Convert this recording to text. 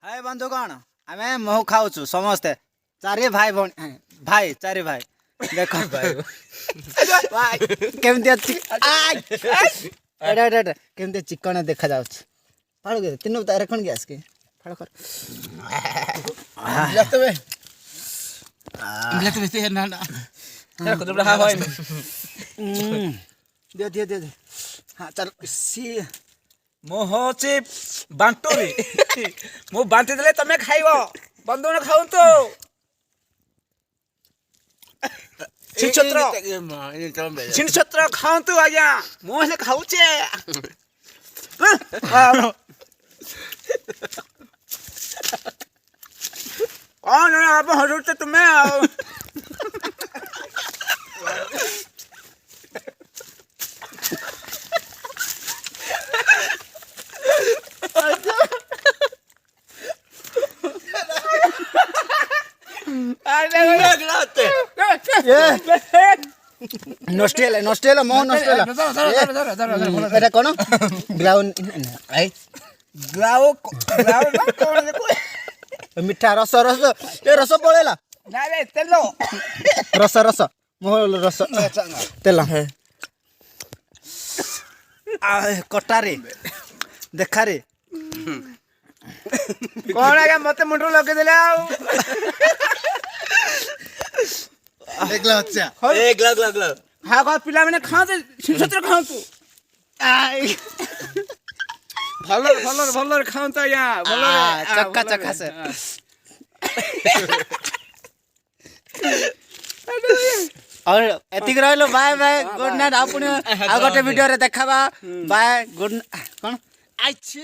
हाय बंधुगण आम महु खाऊ समस्ते चारि भाई भौणी भाई चारि भाई देख केमती केमती चिकन देखा जा फाड़ के तीन तार कौन गैस के फाड़ कर दे दे दे हाँ चल सी मो होची बांटोरी मो बांटी देले तमे खाइबो बंधु न खाउ तो छिनछत्र खाउ तो आज्ञा मो हेले खाउचे कौन है आप हरुते तुम्हें आओ नोस्टेला नोस्टेला मोह नोस्टेला एटा कोन ग्राउंड ग्राउ ग्राउ कौन देखो मिठा रस रस ए रस पळेला ना रे तेलो रस रस मोह रस तेला कटा रे देखा रे कौन आगे मते मुंडो लगे देले आउ एक लाख हाँ कौन पिला मैंने खाओ तो छिनछत्र खाओ तू भलर भलर भलर खाओ तो यहाँ भलर चक्का चक्का से और एतिक रहलो बाय बाय गुड नाइट आपण आ गोटे वीडियो रे देखाबा बाय गुड कौन आइछि।